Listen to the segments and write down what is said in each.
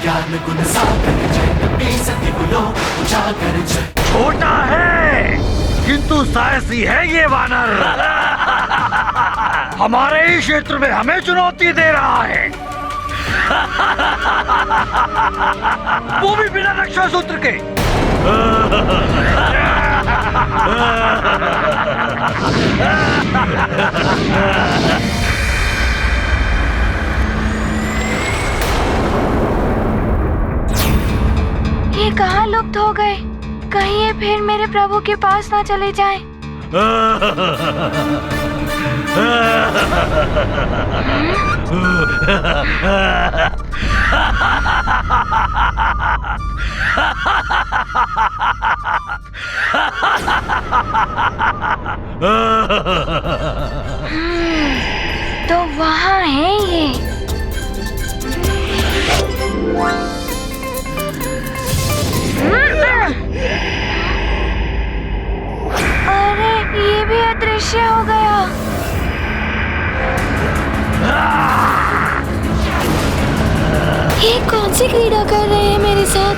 ज्ञान गुण सागर जय नबी सत्य गुलो उजागर जय। छोटा है किंतु साहसी है ये वानर। हमारे ही क्षेत्र में हमें चुनौती दे रहा है, वो भी बिना रक्षा सूत्र के। ये कहाँ लुप्त हो गए? कहीं ये फिर मेरे प्रभु के पास ना चले जाएं। तो वहाँ है ये। अरे ये भी अदृश्य हो गया। ये कौन सी क्रीड़ा कर रहे हैं मेरे साथ?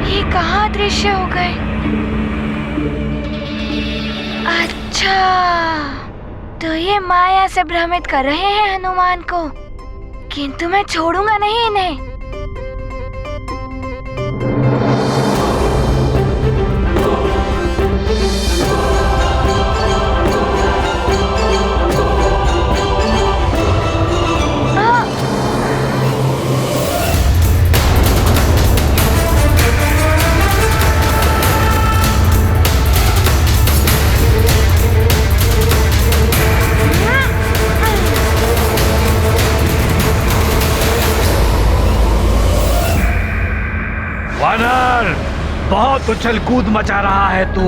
ये कहाँ अदृश्य हो गए? अच्छा, तो ये माया से भ्रमित कर रहे हैं हनुमान को, किंतु मैं छोड़ूंगा नहीं इन्हें। वानर, बहुत उछल कूद मचा रहा है तू।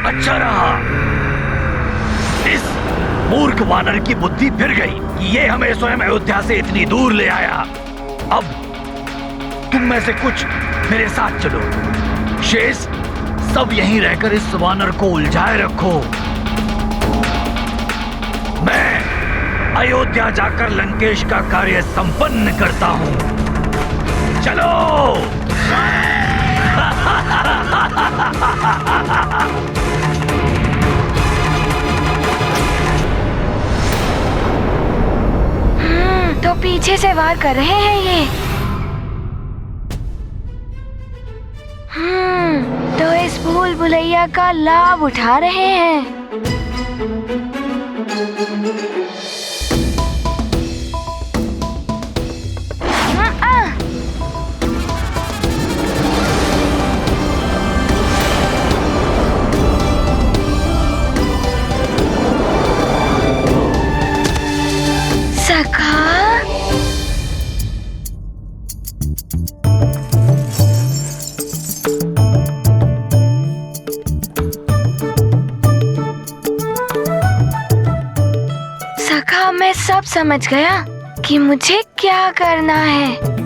अच्छा रहा, इस मूर्ख वानर की बुद्धि फिर गई कि ये हमें स्वयं अयोध्या से इतनी दूर ले आया। अब तुम में से कुछ मेरे साथ चलो, शेष सब यहीं रहकर इस वानर को उलझाए रखो। मैं अयोध्या जाकर लंकेश का कार्य संपन्न करता हूं। चलो। तो पीछे से वार कर रहे हैं ये। तो इस भूल भुलैया का लाभ उठा रहे हैं। सखा, मैं सब समझ गया कि मुझे क्या करना है।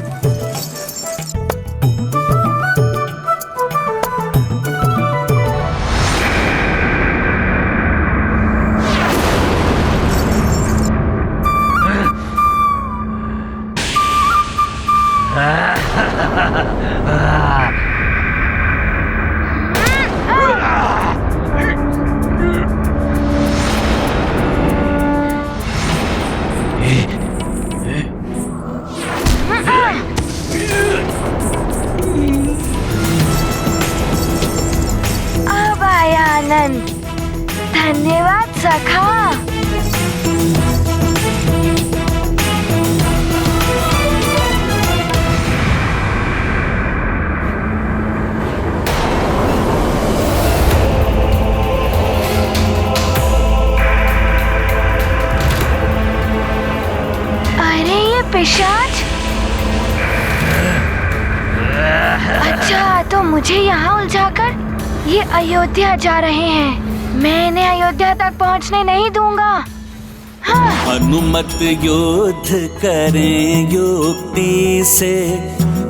धन्यवाद सखा। अरे ये पिशाच, अच्छा तो मुझे यहाँ उलझाकर ये अयोध्या जा रहे हैं। मैं इन्हें अयोध्या तक पहुँचने नहीं दूंगा। हाँ। हनुमत युद्ध करें युक्ति से,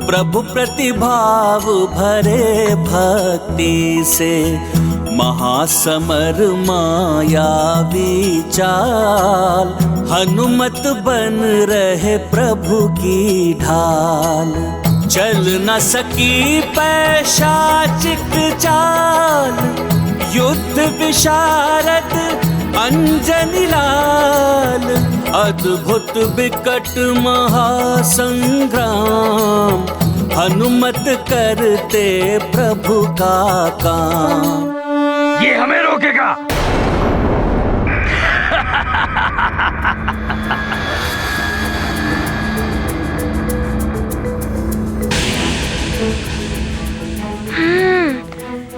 प्रभु प्रतिभाव भरे भक्ति से। महासमर माया विचाल, हनुमत बन रहे प्रभु की ढाल। चल न सकी पैशाचिक चाल, युद्ध विशारद अंजनी लाल। अद्भुत विकट महासंग्राम, हनुमत करते प्रभु का काम। ये हमें रोकेगा?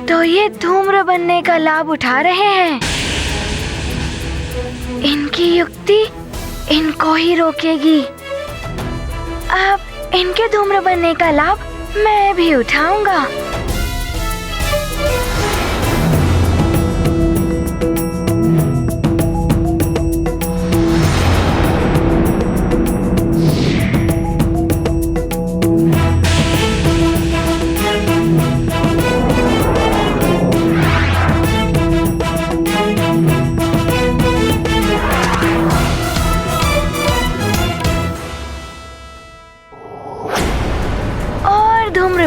तो ये धूम्र बनने का लाभ उठा रहे हैं। इनकी युक्ति इनको ही रोकेगी। अब इनके धूम्र बनने का लाभ मैं भी उठाऊंगा।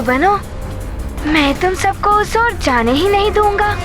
बनो, मैं तुम सबको उस ओर जाने ही नहीं दूंगा।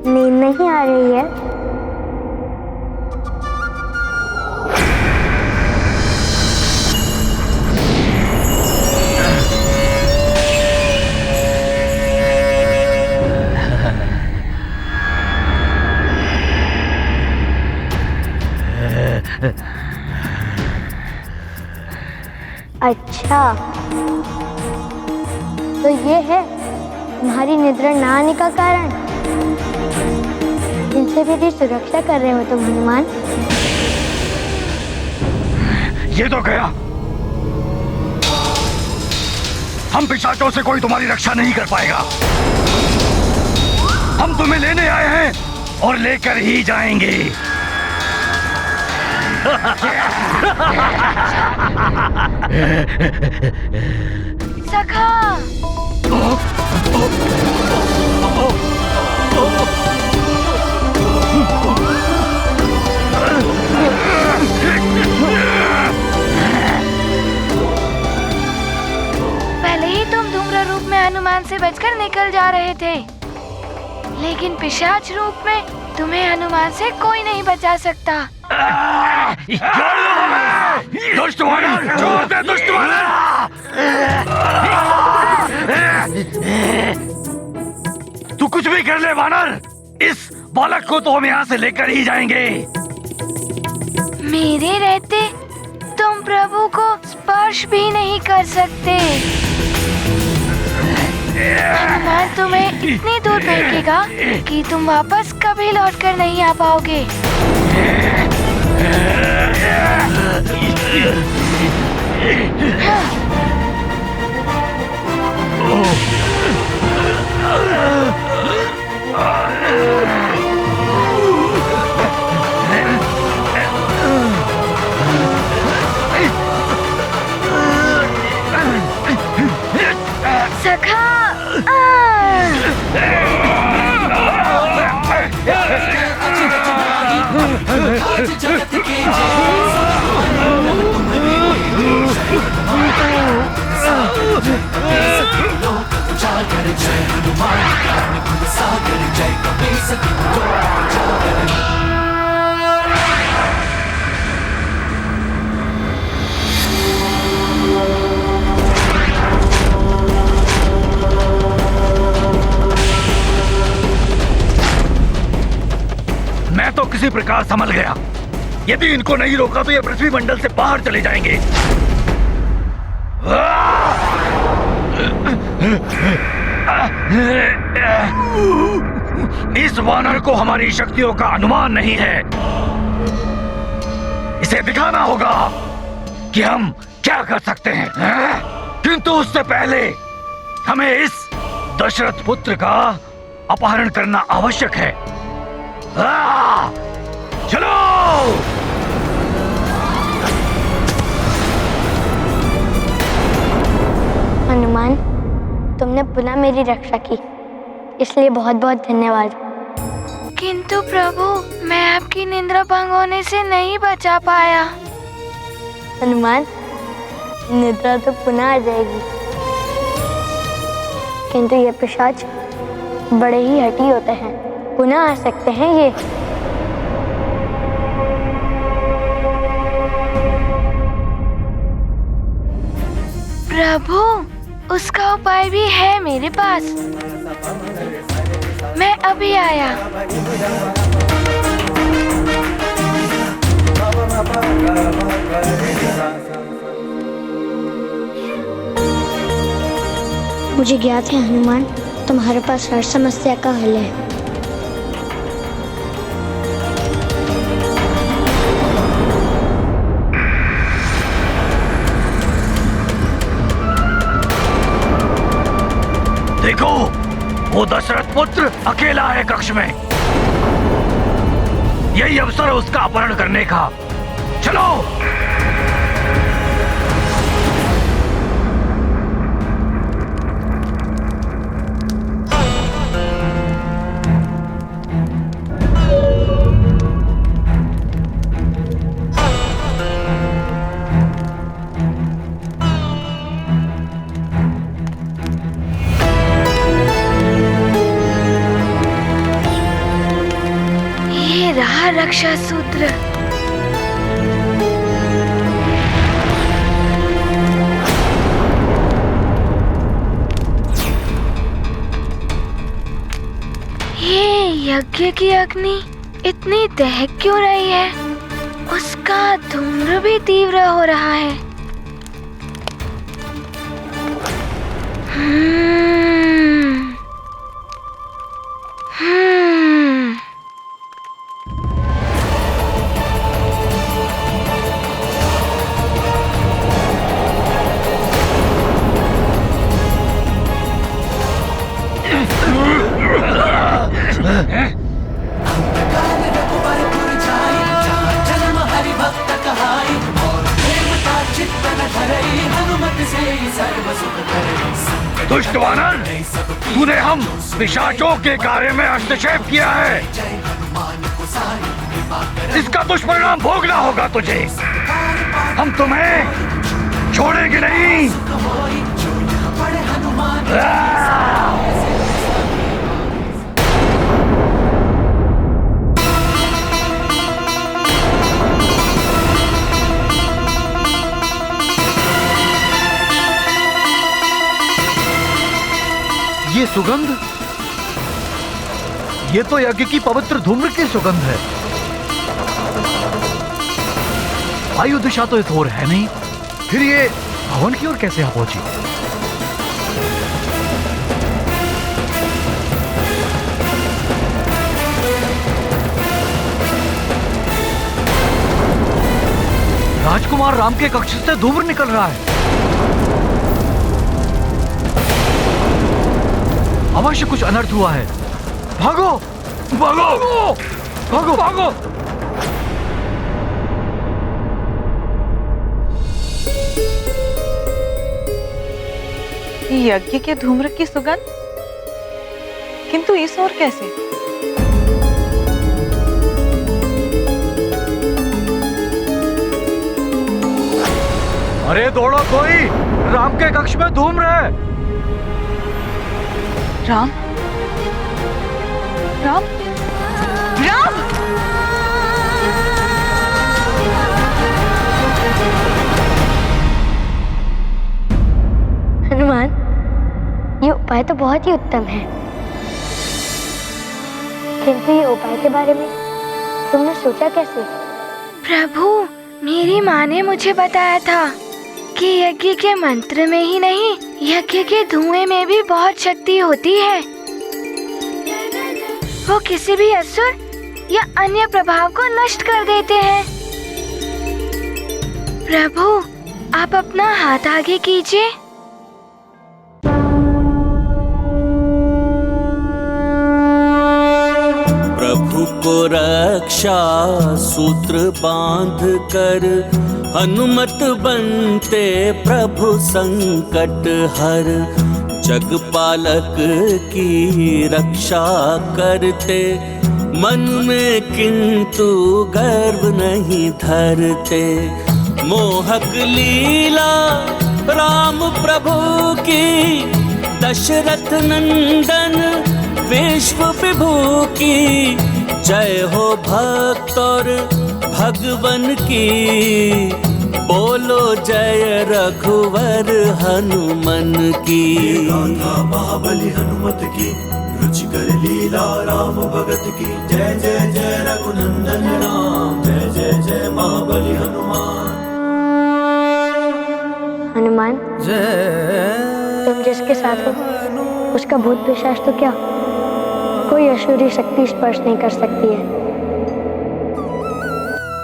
नींद नहीं आ रही है? अच्छा, तो ये है तुम्हारी निद्रा ना आने का कारण। इनसे मेरी सुरक्षा कर रहे हो तुम हनुमान। ये तो गया। हम पिशाचों से कोई तुम्हारी रक्षा नहीं कर पाएगा। हम तुम्हें लेने आए हैं और लेकर ही जाएंगे। सखा। पहले ही तुम धूम्र रूप में हनुमान से बचकर निकल जा रहे थे, लेकिन पिशाच रूप में तुम्हें हनुमान से कोई नहीं बचा सकता। दुष्ट वानर, छोड़ दे दुष्ट वानर। तू कुछ भी कर ले वानर, इस बालक को तो हम यहाँ से लेकर ही जाएंगे। मेरे रहते प्रभु को स्पर्श भी नहीं कर सकते। हनुमान तुम्हें इतनी दूर फेंकेगा कि तुम वापस कभी लौटकर नहीं आ पाओगे। सखा आज जगत के जागर जय हनुमान ज्ञान गुण सागर जय कपी सती जागर। मैं तो किसी प्रकार संभल गया। यदि इनको नहीं रोका तो ये पृथ्वी मंडल से बाहर चले जाएंगे। इस वानर को हमारी शक्तियों का अनुमान नहीं है। इसे दिखाना होगा कि हम क्या कर सकते हैं। किंतु उससे पहले हमें इस दशरथ पुत्र का अपहरण करना आवश्यक है। चलो। हनुमान, तुमने पुनः मेरी रक्षा की, इसलिए बहुत बहुत धन्यवाद। किंतु प्रभु, मैं आपकी निद्रा भंग होने से नहीं बचा पाया। हनुमान, निद्रा तो पुनः आ जाएगी, किंतु ये पिशाच बड़े ही हठी होते हैं, पुनः आ सकते हैं ये। प्रभु, उसका उपाय भी है मेरे पास। मैं अभी आया। मुझे ज्ञात है हनुमान, तुम्हारे पास हर समस्या का हल है। देखो, वो दशरथ पुत्र अकेला है कक्ष में। यही अवसर है उसका अपहरण करने का। चलो। रक्षा सूत्र। ये यज्ञ की अग्नि इतनी दहक क्यों रही है? उसका धूम्र भी तीव्र हो रहा है। दुष्ट वानर, तूने हम पिशाचों के कार्य में हस्तक्षेप किया है। इसका दुष्परिणाम भोगना होगा तुझे। हम तुम्हें छोड़ेंगे नहीं। ये सुगंध, ये तो यज्ञ की पवित्र धूम्र की सुगंध है। वायु दिशा तो इस ओर है नहीं, फिर ये भवन की ओर कैसे यहाँ पहुंची? राजकुमार राम के कक्ष से धूम्र निकल रहा है। अवश्य कुछ अनर्थ हुआ है। भागो भागो भागो भागो। यज्ञ के धूम्र की सुगंध, किंतु इस ओर कैसे? अरे दौड़ो कोई, राम के कक्ष में धूम्र है। राम राम राम! हनुमान, ये उपाय तो बहुत ही उत्तम है, किंतु ये उपाय के बारे में तुमने सोचा कैसे? प्रभु, मेरी माँ ने मुझे बताया था कि यज्ञ के मंत्र में ही नहीं, यज्ञ के धुएं में भी बहुत शक्ति होती है। वो किसी भी असुर या अन्य प्रभाव को नष्ट कर देते हैं। प्रभु, आप अपना हाथ आगे कीजिए। प्रभु को रक्षा सूत्र बांध कर, हनुमत बनते प्रभु संकट हर। जगपालक की रक्षा करते, मन में किंतु गर्व नहीं धरते। मोहक लीला राम प्रभु की, दशरथ नंदन विश्व विभू की। जय हो भक्त और भगवन की, बोलो जय रघुवर हनुमन की। गाथा महाबली हनुमत की, रुचिकर लीला राम भगत की। जय जय जय रघुनंदन राम, जय जय जय महाबली हनुमान। हनुमान, तुम जिसके साथ हो उसका भूत पिशाच तो क्या, कोई असुरी शक्ति स्पर्श नहीं कर सकती है।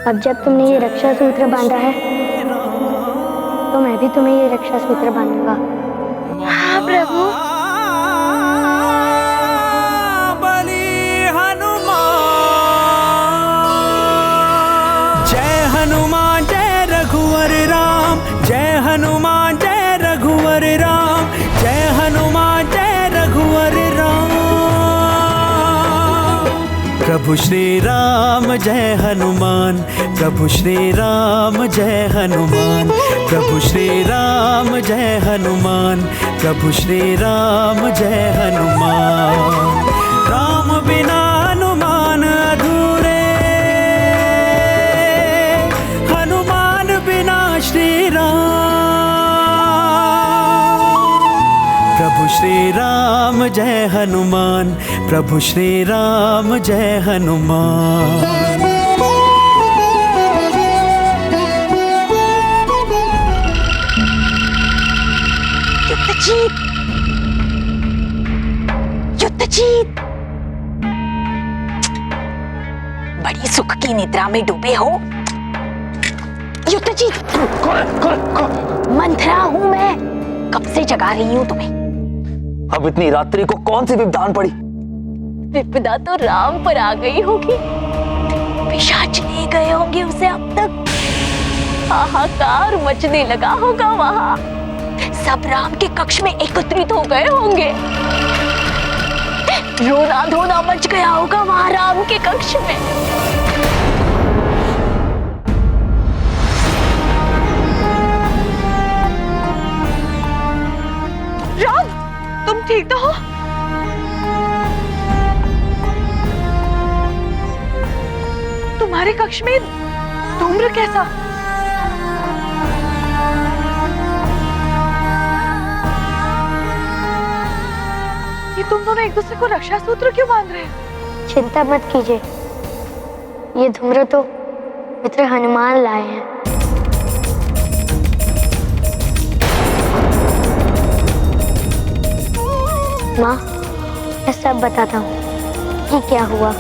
अब जब तुमने ये रक्षा सूत्र बांधा है, तो मैं भी तुम्हें ये रक्षा सूत्र बांधूंगा। हाँ प्रभु। जय हनुमान जय रघुवर राम, जय हनुमान जय रघुवर राम, जय हनुमान जय रघुवर राम। प्रभु श्री राम जय हनुमान, प्रभु श्री राम जय हनुमान, प्रभु श्री राम जय हनुमान, प्रभु श्री राम जय हनुमान। राम बिना हनुमान अधूरे, हनुमान बिना श्री राम। प्रभु श्री राम जय हनुमान, प्रभु श्री राम जय हनुमान। युद्धजीत, बड़ी सुख की निद्रा में डूबे हो। युद्धजीत, मंथरा हूं मैं, कब से जगा रही हूं तुम्हें। अब इतनी रात्रि को कौन सी विपदान पड़ी? विपदा तो राम पर आ गई होगी, पिशाच ले गए होंगे उसे अब तक। हाहाकार मचने लगा होगा वहां, सब राम के कक्ष में एकत्रित हो गए होंगे। रोना धोना मच गया होगा वहां राम के कक्ष में। राम, तुम ठीक तो हो? तुम्हारे कक्ष में धूम्र कैसा? ये तुम दोनों एक दूसरे को रक्षा सूत्र क्यों बांध रहे हो? चिंता मत कीजिए, ये धूम्र तो मित्र हनुमान लाए हैं। माँ, मैं सब बताता हूँ कि क्या हुआ।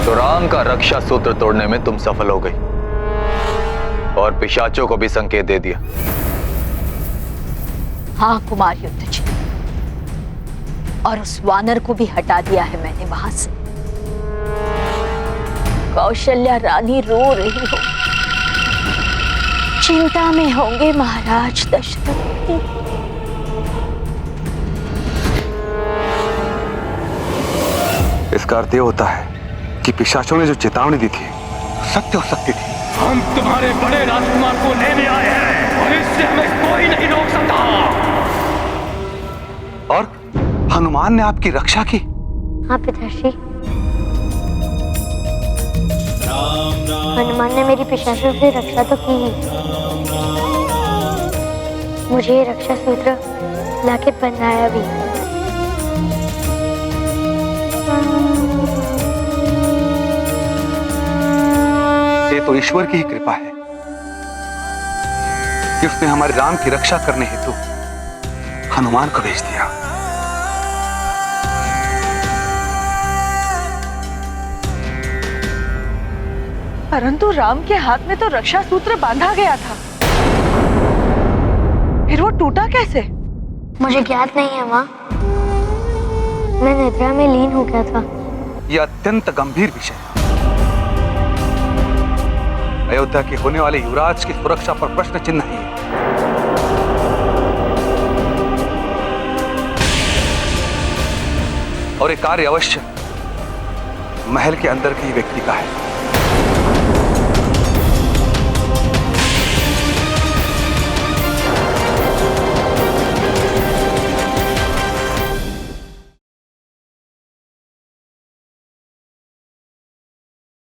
तो राम का रक्षा सूत्र तोड़ने में तुम सफल हो गई और पिशाचों को भी संकेत दे दिया। हाँ कुमार युधिष्ठिर, और उस वानर को भी हटा दिया है मैंने वहां से। कौशल्या रानी रो रही हो, चिंता में होंगे महाराज दशरथ जी। इसका अर्थ यह होता है कि पिशाचों ने जो चेतावनी दी थी सत्य हो सकती थी। हम तुम्हारे बड़े राजकुमार को लेने आए हैं और इससे हमें कोई नहीं रोक सकता। और हनुमान ने आपकी रक्षा की? हाँ पिताश्री, हनुमान ने मेरी पिशाचों से रक्षा तो की ही, मुझे ये रक्षा सूत्र लाके पहनाया भी। ये तो ईश्वर की ही कृपा है कि उसने हमारे राम की रक्षा करने हेतु हनुमान को भेज दिया। परंतु राम के हाथ में तो रक्षा सूत्र बांधा गया था, फिर वो टूटा कैसे? मुझे ज्ञात नहीं है माँ, मैं निद्रा में लीन हो गया था। यह अत्यंत गंभीर विषय है। अयोध्या के होने वाले युवराज की सुरक्षा पर प्रश्न चिन्ह ही है। और ये कार्य अवश्य महल के अंदर के ही व्यक्ति का है।